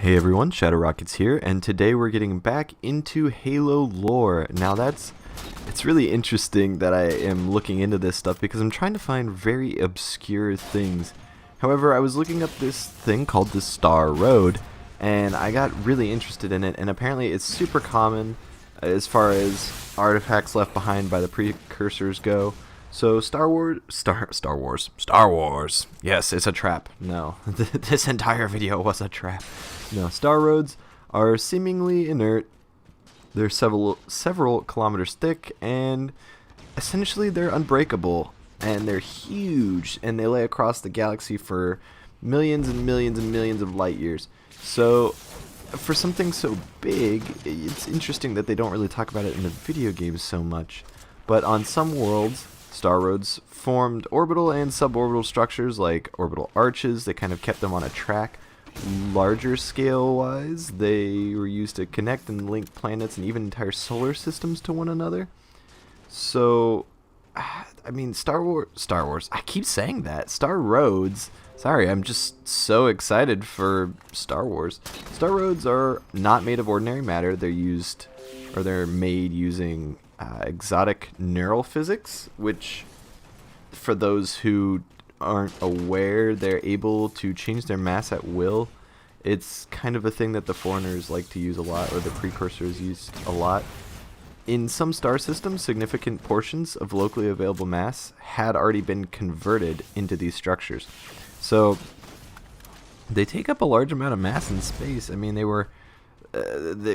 Hey everyone, Shadow Rockets here, and today we're getting back into Halo lore. Now it's really interesting that I am looking into this stuff because I'm trying to find very obscure things. However, I was looking up this thing called the Star Road, and I got really interested in it, and apparently it's super common as far as artifacts left behind by the precursors go. So Star Wars. Yes, it's a trap. No, this entire video was a trap. No, star roads are seemingly inert. They're several kilometers thick, and essentially they're unbreakable. And they're huge, and they lay across the galaxy for millions and millions and millions of light years. So, for something so big, it's interesting that they don't really talk about it in the video games so much. But on some worlds, star roads formed orbital and suborbital structures like orbital arches. They kind of kept them on a track. Larger scale wise, they were used to connect and link planets and even entire solar systems to one another. So, I mean, Star Wars, I keep saying that. Star Roads, sorry, I'm just so excited for Star Wars. Star Roads are not made of ordinary matter. They're made using exotic neural physics, which, for those who aren't aware, they're able to change their mass at will. It's kind of a thing that the foreigners like to use a lot, or the precursors use a lot. In some star systems, significant portions of locally available mass had already been converted into these structures. So they take up a large amount of mass in space. I mean,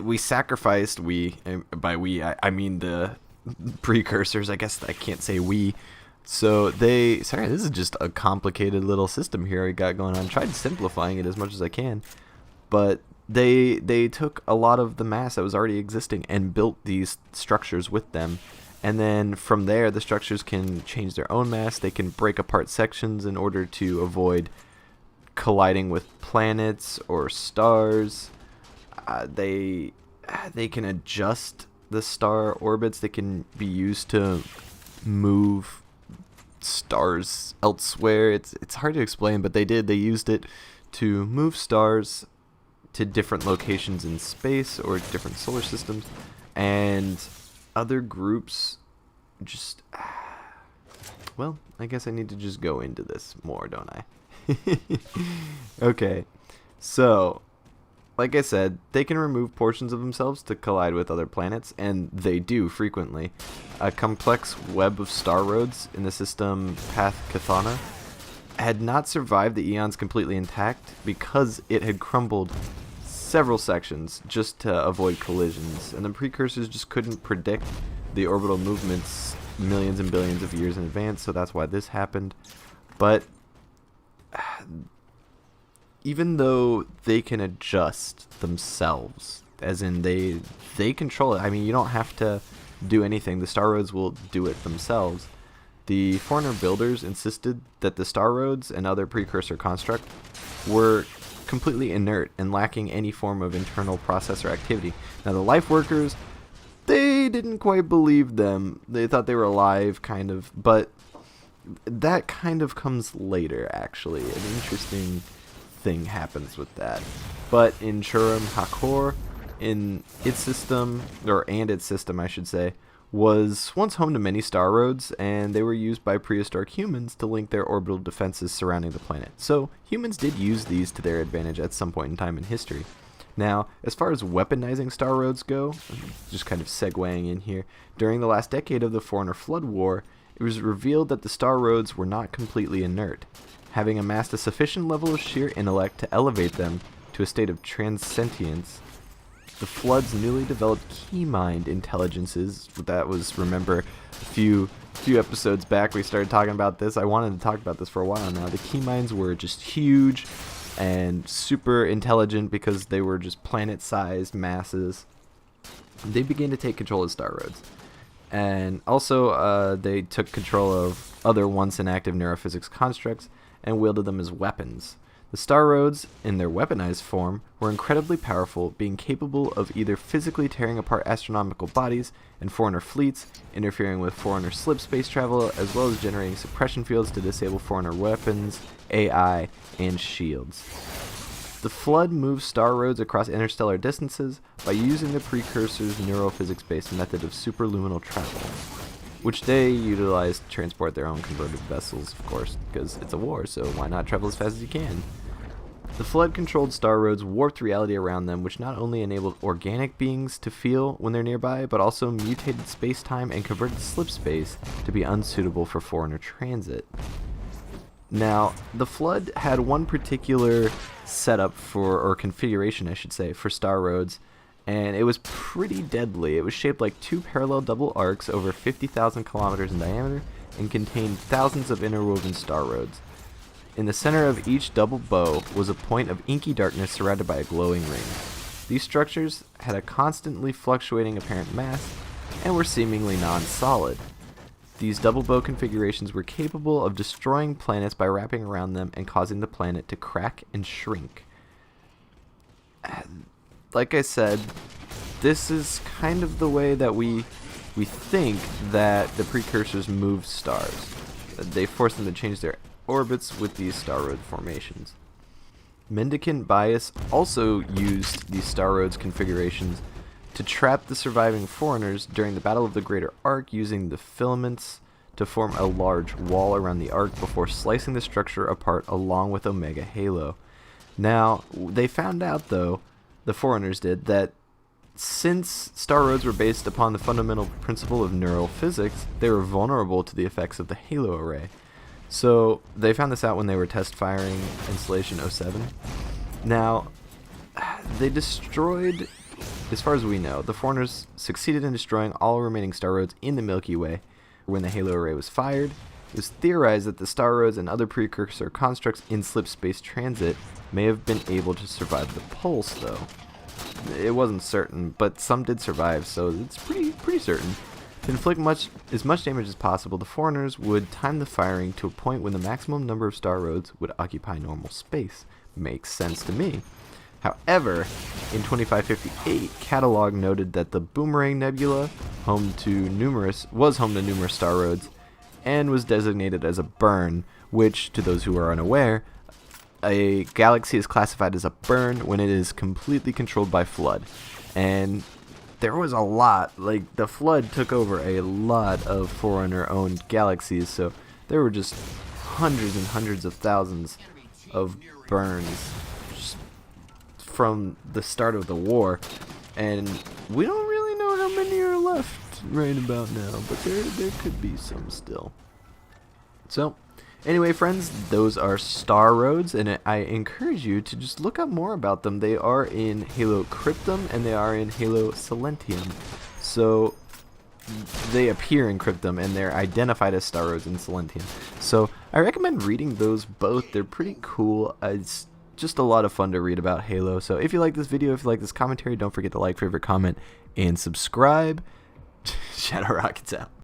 we sacrificed, by we, I mean the precursors, I guess I can't say we. So this is just a complicated little system here I got going on. I tried simplifying it as much as I can, but they took a lot of the mass that was already existing and built these structures with them. And then from there, the structures can change their own mass. They can break apart sections in order to avoid colliding with planets or stars. They can adjust the star orbits. They can be used to move stars elsewhere. It's hard to explain, but they used it to move stars to different locations in space or different solar systems, and other groups just well, I guess I need to just go into this more, don't I? Okay, so like I said, they can remove portions of themselves to collide with other planets, and they do frequently. A complex web of star roads in the system Path Cathana had not survived the eons completely intact because it had crumbled several sections just to avoid collisions, and the precursors just couldn't predict the orbital movements millions and billions of years in advance, so that's why this happened. But even though they can adjust themselves, as in they control it, I mean, you don't have to do anything. The star roads will do it themselves. The foreigner builders insisted that the star roads and other precursor construct were completely inert and lacking any form of internal processor activity. Now the life workers, they didn't quite believe them. They thought they were alive, kind of, but that kind of comes later, actually. An interesting thing happens with that. But in Churum Hakor, in its system, I should say, was once home to many star roads, and they were used by prehistoric humans to link their orbital defenses surrounding the planet. So humans did use these to their advantage at some point in time in history. Now, as far as weaponizing star roads go, just kind of segueing in here, during the last decade of the Foreigner Flood War, it was revealed that the star roads were not completely inert, having amassed a sufficient level of sheer intellect to elevate them to a state of transcendence. The Flood's newly developed key mind intelligences, that was, remember, a few episodes back we started talking about this. I wanted to talk about this for a while now. The key minds were just huge and super intelligent because they were just planet-sized masses. They began to take control of star roads. And also, they took control of other once inactive neurophysics constructs and wielded them as weapons. The star roads, in their weaponized form, were incredibly powerful, being capable of either physically tearing apart astronomical bodies and foreigner fleets, interfering with foreigner slip space travel, as well as generating suppression fields to disable foreigner weapons, AI, and shields. The Flood moves star roads across interstellar distances by using the Precursors' neurophysics-based method of superluminal travel, which they utilize to transport their own converted vessels, of course, because it's a war, so why not travel as fast as you can? The Flood-controlled star roads warped reality around them, which not only enabled organic beings to feel when they're nearby, but also mutated space-time and converted slip space to be unsuitable for foreigner transit. Now, the Flood had one particular setup or configuration, I should say, for star roads, and it was pretty deadly. It was shaped like two parallel double arcs over 50,000 kilometers in diameter and contained thousands of interwoven star roads. In the center of each double bow was a point of inky darkness surrounded by a glowing ring. These structures had a constantly fluctuating apparent mass and were seemingly non-solid. These double bow configurations were capable of destroying planets by wrapping around them and causing the planet to crack and shrink. Like I said, this is kind of the way that we think that the Precursors moved stars. They forced them to change their orbits with these star road formations. Mendicant Bias also used these star roads configurations to trap the surviving foreigners during the Battle of the Greater Arc, using the filaments to form a large wall around the arc before slicing the structure apart along with Omega Halo. Now, they found out, though, the foreigners did, that since star roads were based upon the fundamental principle of neural physics, they were vulnerable to the effects of the Halo array. So they found this out when they were test firing Installation 07. Now, they destroyed, as far as we know, the foreigners succeeded in destroying all remaining star roads in the Milky Way. When the Halo array was fired, it was theorized that the star roads and other precursor constructs in slip space transit may have been able to survive the pulse, though. It wasn't certain, but some did survive, so it's pretty certain. To inflict as much damage as possible, the foreigners would time the firing to a point when the maximum number of star roads would occupy normal space. Makes sense to me. However, in 2558, Catalog noted that the Boomerang Nebula, was home to numerous star roads, and was designated as a burn, which, to those who are unaware, a galaxy is classified as a burn when it is completely controlled by Flood. And there was a lot, like the Flood took over a lot of Foreigner-owned galaxies, so there were just hundreds and hundreds of thousands of burns just from the start of the war, and we don't really know how many are left right about now, but there could be some still. So, anyway, friends, those are star roads, and I encourage you to just look up more about them. They are in Halo Cryptum, and they are in Halo Silentium. So, they appear in Cryptum, and they're identified as star roads in Silentium. So, I recommend reading those both. They're pretty cool. It's just a lot of fun to read about Halo. So, if you like this video, if you like this commentary, don't forget to like, favorite, comment, and subscribe. Shadow Rockets out.